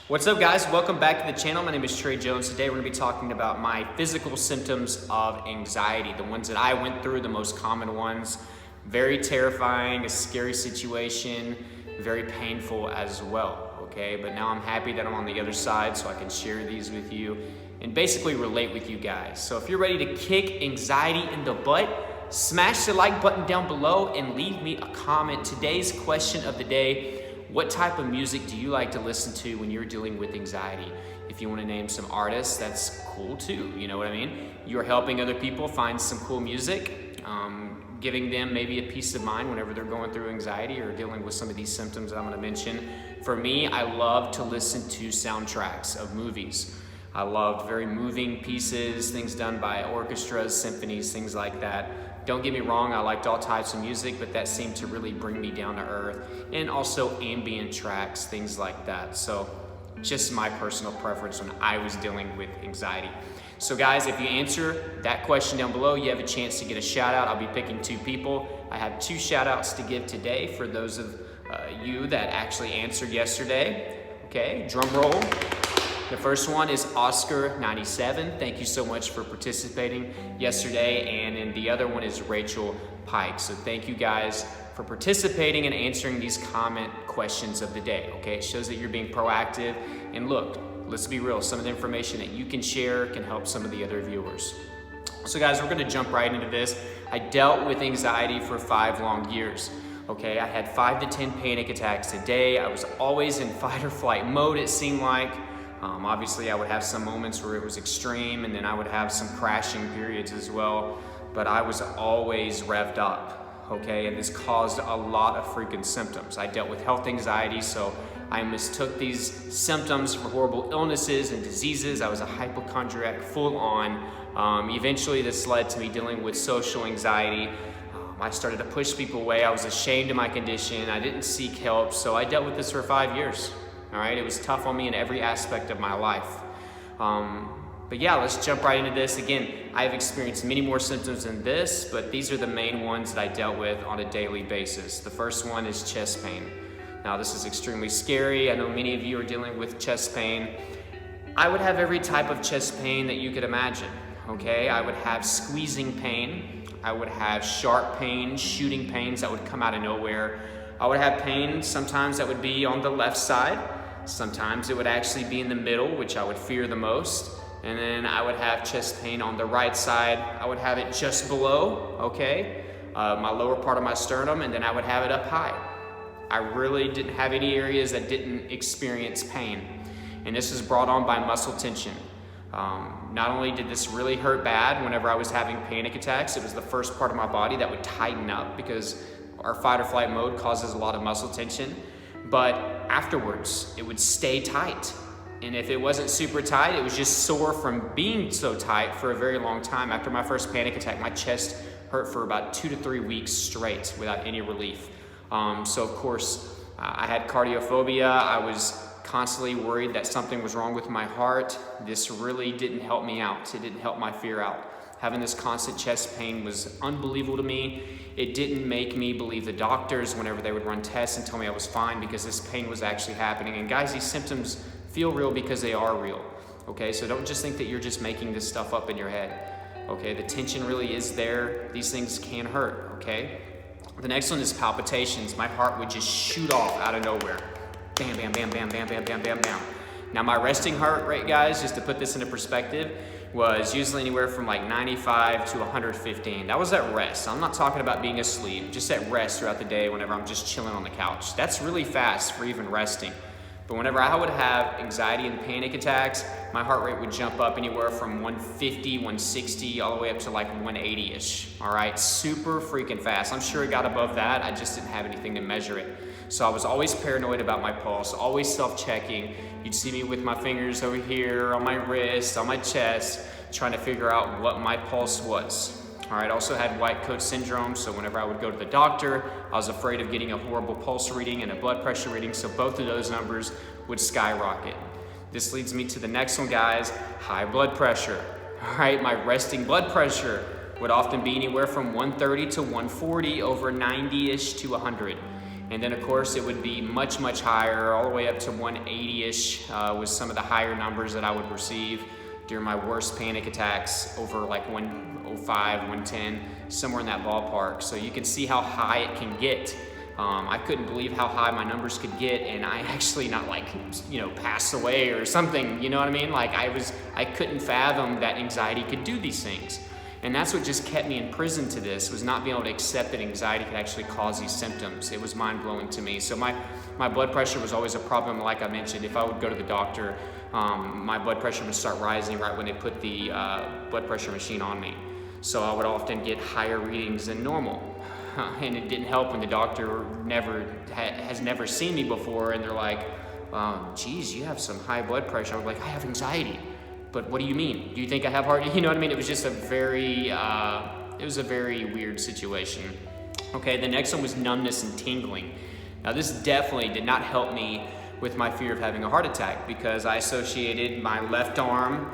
What's up, guys? Welcome back to the channel. My name is Trey Jones. Today we're going to be talking about my physical symptoms of anxiety, the ones that I went through, the most common ones. Very terrifying, a scary situation, very painful as well, okay? But now I'm happy that I'm on the other side so I can share these with you and basically relate with you guys. So if you're ready to kick anxiety in the butt, smash the like button down below and leave me a comment. Today's question of the day: what type of music do you like to listen to when you're dealing with anxiety? If you want to name some artists, that's cool too, you know what I mean? You're helping other people find some cool music, giving them maybe a peace of mind whenever they're going through anxiety or dealing with some of these symptoms that I'm going to mention. For me, I love to listen to soundtracks of movies. I love very moving pieces, things done by orchestras, symphonies, things like that. Don't get me wrong, I liked all types of music, but that seemed to really bring me down to earth. And also ambient tracks, things like that. So just my personal preference when I was dealing with anxiety. So guys, if you answer that question down below, you have a chance to get a shout out. I'll be picking 2 people. I have 2 shout outs to give today for those of you that actually answered yesterday. Okay, drum roll. The first one is Oscar97. Thank you so much for participating yesterday. And then the other one is Rachel Pike. So thank you guys for participating and answering these comment questions of the day. Okay, it shows that you're being proactive. And look, let's be real, some of the information that you can share can help some of the other viewers. So guys, we're gonna jump right into this. I dealt with anxiety for 5 long years. Okay, I had 5 to 10 panic attacks a day. I was always in fight or flight mode, it seemed like. Obviously, I would have some moments where it was extreme, and then I would have some crashing periods as well, but I was always revved up, okay? And this caused a lot of freaking symptoms. I dealt with health anxiety, so I mistook these symptoms for horrible illnesses and diseases. I was a hypochondriac full on. Eventually, this led to me dealing with social anxiety. I started to push people away. I was ashamed of my condition. I didn't seek help, so I dealt with this for 5 years. All right, it was tough on me in every aspect of my life. But yeah, let's jump right into this. Again, I've experienced many more symptoms than this, but these are the main ones that I dealt with on a daily basis. The first one is chest pain. Now, this is extremely scary. I know many of you are dealing with chest pain. I would have every type of chest pain that you could imagine, okay? I would have squeezing pain. I would have sharp pain, shooting pains that would come out of nowhere. I would have pain sometimes that would be on the left side. Sometimes it would actually be in the middle, which I would fear the most. And then I would have chest pain on the right side. I would have it just below, okay, my lower part of my sternum, and then I would have it up high. I really didn't have any areas that didn't experience pain. And this is brought on by muscle tension. Not only did this really hurt bad whenever I was having panic attacks, it was the first part of my body that would tighten up because our fight or flight mode causes a lot of muscle tension. But afterwards, it would stay tight. And if it wasn't super tight, it was just sore from being so tight for a very long time. After my first panic attack, my chest hurt for about 2 to 3 weeks straight without any relief. So of course, I had cardiophobia. I was constantly worried that something was wrong with my heart. This really didn't help me out. It didn't help my fear out. Having this constant chest pain was unbelievable to me. It didn't make me believe the doctors whenever they would run tests and tell me I was fine, because this pain was actually happening. And guys, these symptoms feel real because they are real, okay? So don't just think that you're just making this stuff up in your head, okay? The tension really is there. These things can hurt, okay? The next one is palpitations. My heart would just shoot off out of nowhere. Bam, bam, bam, bam, bam, bam, bam, bam, bam. Now my resting heart rate, guys, just to put this into perspective, was usually anywhere from like 95 to 115. That was at rest. I'm not talking about being asleep, just at rest throughout the day whenever I'm just chilling on the couch. That's really fast for even resting. But whenever I would have anxiety and panic attacks, my heart rate would jump up anywhere from 150, 160, all the way up to like 180-ish, all right? Super freaking fast. I'm sure it got above that. I just didn't have anything to measure it. So I was always paranoid about my pulse, always self-checking. You'd see me with my fingers over here, on my wrist, on my chest, trying to figure out what my pulse was. All right, I also had white coat syndrome, so whenever I would go to the doctor, I was afraid of getting a horrible pulse reading and a blood pressure reading, so both of those numbers would skyrocket. This leads me to the next one, guys, high blood pressure. All right, my resting blood pressure would often be anywhere from 130 to 140 over 90-ish to 100. And then of course it would be much, much higher, all the way up to 180-ish was some of the higher numbers that I would receive during my worst panic attacks, over like 105, 110, somewhere in that ballpark. So you can see how high it can get. I couldn't believe how high my numbers could get, and I actually not like, pass away or something, you know what I mean? Like I couldn't fathom that anxiety could do these things. And that's what just kept me in prison to this, was not being able to accept that anxiety could actually cause these symptoms. It was mind-blowing to me. So my blood pressure was always a problem. Like I mentioned, if I would go to the doctor, my blood pressure would start rising right when they put the blood pressure machine on me. So I would often get higher readings than normal. And it didn't help when the doctor has never seen me before, and they're like, geez, you have some high blood pressure. I was like, I have anxiety. But what do you mean? Do you think I have heart? You know what I mean? It was just a very weird situation. Okay, the next one was numbness and tingling. Now this definitely did not help me with my fear of having a heart attack, because I associated my left arm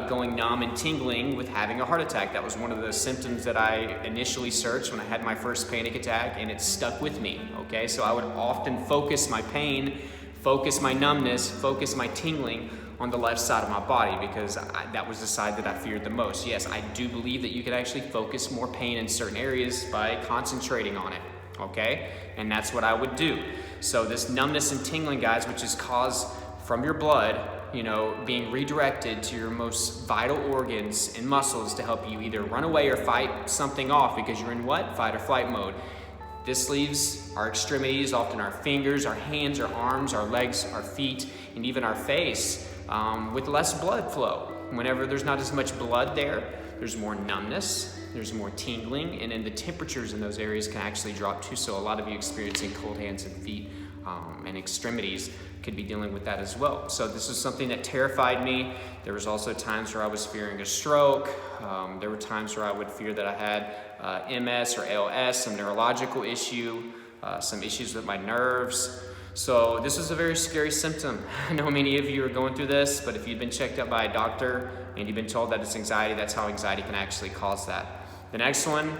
going numb and tingling with having a heart attack. That was one of the symptoms that I initially searched when I had my first panic attack, and it stuck with me, okay? So I would often focus my pain, focus my numbness, focus my tingling on the left side of my body, because that was the side that I feared the most. Yes, I do believe that you could actually focus more pain in certain areas by concentrating on it, okay? And that's what I would do. So this numbness and tingling, guys, which is caused from your blood, being redirected to your most vital organs and muscles to help you either run away or fight something off, because you're in what? Fight or flight mode. This leaves our extremities, often our fingers, our hands, our arms, our legs, our feet, and even our face with less blood flow. Whenever there's not as much blood there, there's more numbness, there's more tingling, and then the temperatures in those areas can actually drop too. So a lot of you experiencing cold hands and feet and extremities could be dealing with that as well. So this is something that terrified me. There was also times where I was fearing a stroke. There were times where I would fear that I had MS or ALS, some neurological issue, some issues with my nerves. So this is a very scary symptom. I know many of you are going through this, but if you've been checked out by a doctor and you've been told that it's anxiety, that's how anxiety can actually cause that. The next one,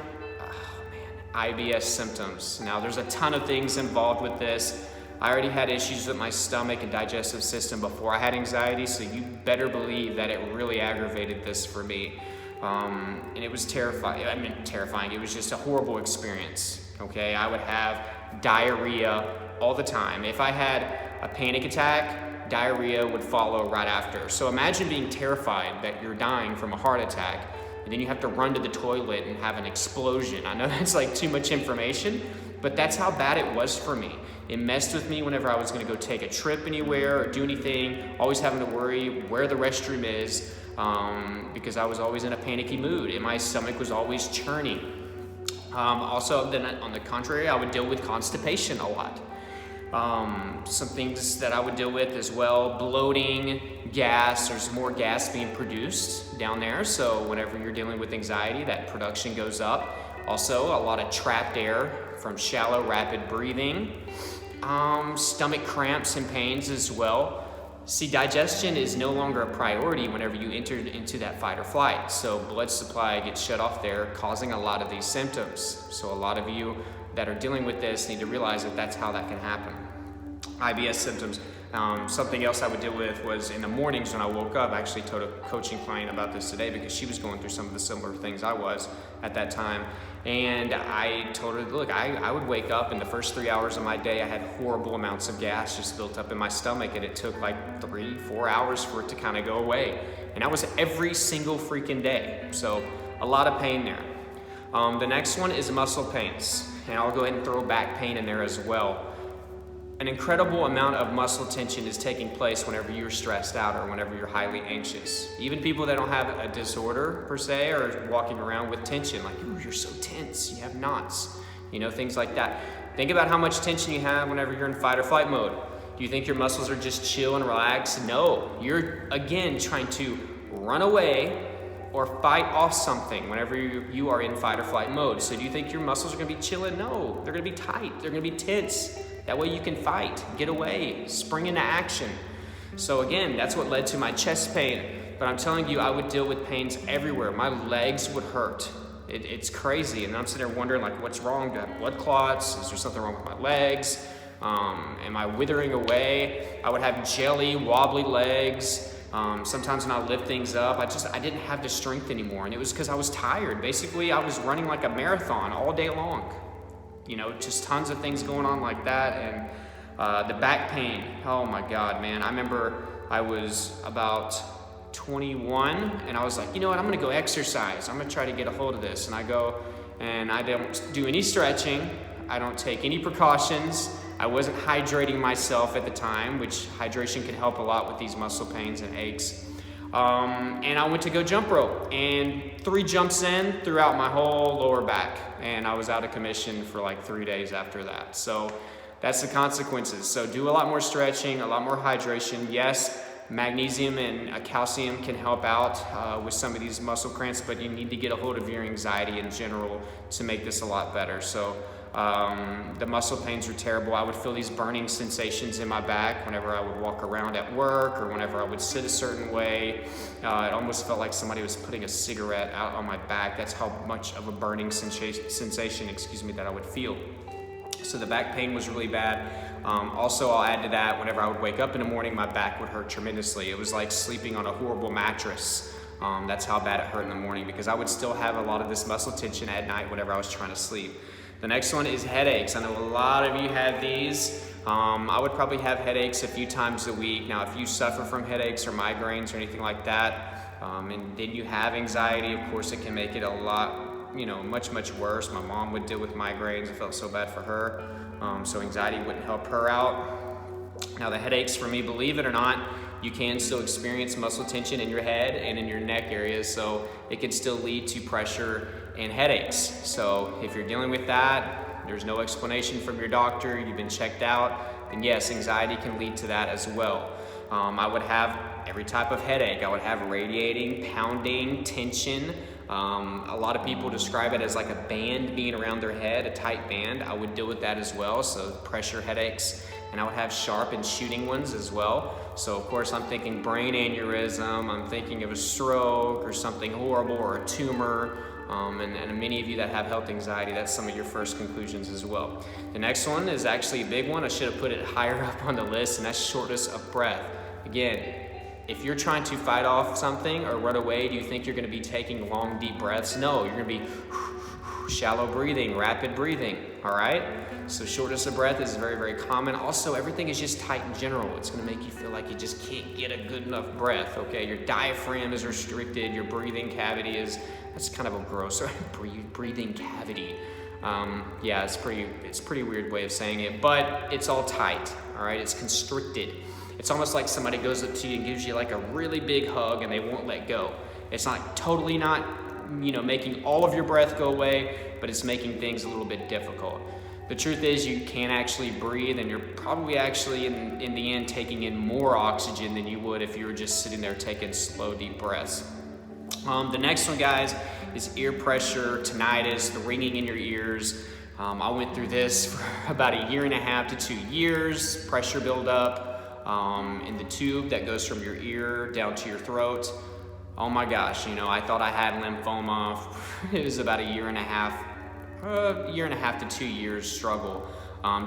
IBS symptoms. Now there's a ton of things involved with this. I already had issues with my stomach and digestive system before I had anxiety, so you better believe that it really aggravated this for me. And it was terrifying. It was just a horrible experience, okay? I would have diarrhea all the time. If I had a panic attack, diarrhea would follow right after. So imagine being terrified that you're dying from a heart attack, and then you have to run to the toilet and have an explosion. I know that's like too much information, but that's how bad it was for me. It messed with me whenever I was gonna go take a trip anywhere or do anything, always having to worry where the restroom is, because I was always in a panicky mood and my stomach was always churning. Also, then on the contrary, I would deal with constipation a lot. Some things that I would deal with as well, bloating, gas. There's more gas being produced down there, so whenever you're dealing with anxiety, that production goes up. Also, a lot of trapped air from shallow, rapid breathing. Stomach cramps and pains as well. See, digestion is no longer a priority whenever you enter into that fight or flight. So blood supply gets shut off there, causing a lot of these symptoms. So a lot of you that are dealing with this need to realize that that's how that can happen. IBS symptoms. Something else I would deal with was in the mornings when I woke up. I actually told a coaching client about this today because she was going through some of the similar things I was at that time. And I told her, look, I would wake up and the first 3 hours of my day, I had horrible amounts of gas just built up in my stomach, and it took like 3-4 hours for it to kind of go away. And that was every single freaking day. So a lot of pain there. The next one is muscle pains. And I'll go ahead and throw back pain in there as well. An incredible amount of muscle tension is taking place whenever you're stressed out or whenever you're highly anxious. Even people that don't have a disorder per se are walking around with tension, like, ooh, you're so tense, you have knots, things like that. Think about how much tension you have whenever you're in fight or flight mode. Do you think your muscles are just chill and relaxed? No, you're again trying to run away or fight off something whenever you are in fight or flight mode. So do you think your muscles are gonna be chilling? No, they're gonna be tight, they're gonna be tense. That way you can fight, get away, spring into action. So again, that's what led to my chest pain. But I'm telling you, I would deal with pains everywhere. My legs would hurt. It's crazy. And I'm sitting there wondering, like, what's wrong? Do I have blood clots? Is there something wrong with my legs? Am I withering away? I would have jelly, wobbly legs. Sometimes when I lift things up, I didn't have the strength anymore. And it was because I was tired. Basically, I was running like a marathon all day long. Just tons of things going on like that. And the back pain, oh my God, man. I remember I was about 21 and I was like, you know what, I'm gonna go exercise. I'm gonna try to get a hold of this. And I go and I don't do any stretching. I don't take any precautions. I wasn't hydrating myself at the time, which hydration can help a lot with these muscle pains and aches. And I went to go jump rope, and 3 jumps in threw out my whole lower back, and I was out of commission for like 3 days after that. So that's the consequences. So do a lot more stretching, a lot more hydration. Yes, magnesium and calcium can help out with some of these muscle cramps, but you need to get a hold of your anxiety in general to make this a lot better. So the muscle pains were terrible. I would feel these burning sensations in my back whenever I would walk around at work or whenever I would sit a certain way. It almost felt like somebody was putting a cigarette out on my back. That's how much of a burning sensation, that I would feel. So the back pain was really bad. Also, I'll add to that, whenever I would wake up in the morning, my back would hurt tremendously. It was like sleeping on a horrible mattress. That's how bad it hurt in the morning, because I would still have a lot of this muscle tension at night whenever I was trying to sleep. The next one is headaches. I know a lot of you have these. I would probably have headaches a few times a week. Now, if you suffer from headaches or migraines or anything like that, and then you have anxiety, of course, it can make it a lot, much, much worse. My mom would deal with migraines. I felt so bad for her. So anxiety wouldn't help her out. Now, the headaches for me, believe it or not, you can still experience muscle tension in your head and in your neck areas, so it can still lead to pressure and headaches. So if you're dealing with that, there's no explanation from your doctor, you've been checked out, then yes, anxiety can lead to that as well. I would have every type of headache. I would have radiating, pounding, tension. A lot of people describe it as like a band being around their head, a tight band. I would deal with that as well, so pressure headaches. And I would have sharp and shooting ones as well. So of course I'm thinking brain aneurysm, I'm thinking of a stroke or something horrible, or a tumor. And many of you that have health anxiety, that's some of your first conclusions as well. The next one is actually a big one. I should have put it higher up on the list, and that's shortness of breath. Again, if you're trying to fight off something or run away, do you think you're going to be taking long, deep breaths? No, you're going to be shallow breathing, rapid breathing, all right? So shortness of breath is very, very common. Also, everything is just tight in general. It's going to make you feel like you just can't get a good enough breath, okay? Your diaphragm is restricted. Your breathing cavity is, that's kind of a gross, breathing cavity. Yeah, it's pretty weird way of saying it, but it's all tight, all right? It's constricted. It's almost like somebody goes up to you and gives you like a really big hug and they won't let go. It's not totally not, making all of your breath go away, but it's making things a little bit difficult. The truth is you can't actually breathe, and you're probably actually in the end taking in more oxygen than you would if you were just sitting there taking slow, deep breaths. The next one, guys, is ear pressure, tinnitus, the ringing in your ears. I went through this for about 1.5 to 2 years, pressure buildup in the tube that goes from your ear down to your throat. Oh my gosh, I thought I had lymphoma. It was about 1.5 to 2 years struggle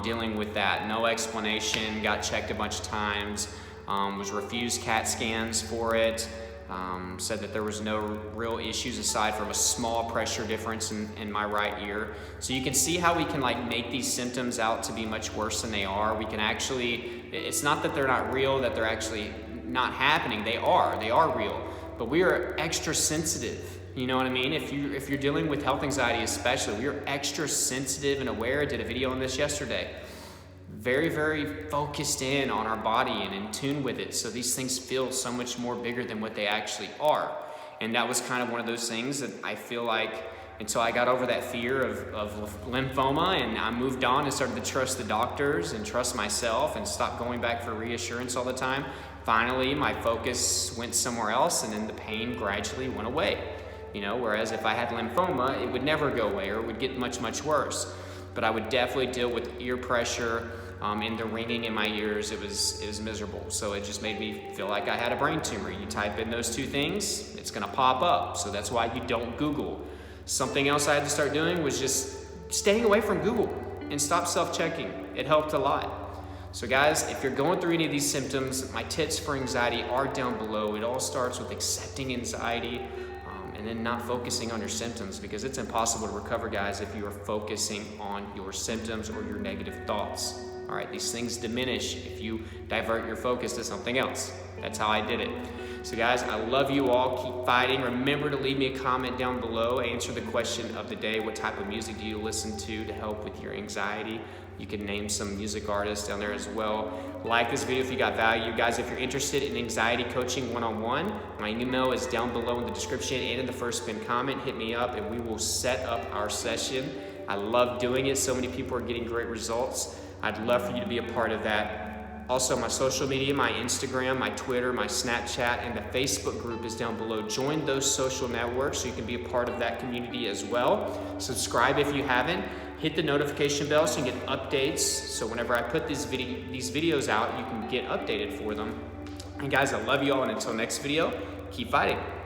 dealing with that. No explanation, got checked a bunch of times, was refused CAT scans for it, said that there was no real issues aside from a small pressure difference in my right ear. So you can see how we can make these symptoms out to be much worse than they are. We can actually, it's not that they're not real, that they're actually not happening. They are real, but we are extra sensitive. You know what I mean? If you're dealing with health anxiety especially, we are extra sensitive and aware. I did a video on this yesterday. Very, very focused in on our body and in tune with it. So these things feel so much more bigger than what they actually are. And that was kind of one of those things that I feel like until I got over that fear of lymphoma and I moved on and started to trust the doctors and trust myself and stop going back for reassurance all the time, finally my focus went somewhere else, and then the pain gradually went away. Whereas if I had lymphoma, it would never go away, or it would get much, much worse. But I would definitely deal with ear pressure and the ringing in my ears. It was miserable. So it just made me feel like I had a brain tumor. You type in those two things, it's gonna pop up. So that's why you don't Google. Something else I had to start doing was just staying away from Google and stop self-checking. It helped a lot. So guys, if you're going through any of these symptoms, my tips for anxiety are down below. It all starts with accepting anxiety and then not focusing on your symptoms, because it's impossible to recover, guys, if you are focusing on your symptoms or your negative thoughts. All right, these things diminish if you divert your focus to something else. That's how I did it. So guys, I love you all. Keep fighting. Remember to leave me a comment down below. Answer the question of the day. What type of music do you listen to help with your anxiety? You can name some music artists down there as well. Like this video if you got value. Guys, if you're interested in anxiety coaching one-on-one, my email is down below in the description and in the first pinned comment. Hit me up and we will set up our session. I love doing it. So many people are getting great results. I'd love for you to be a part of that. Also, my social media, my Instagram, my Twitter, my Snapchat, and the Facebook group is down below. Join those social networks so you can be a part of that community as well. Subscribe if you haven't. Hit the notification bell so you can get updates. So whenever I put these videos out, you can get updated for them. And guys, I love you all, and until next video, keep fighting.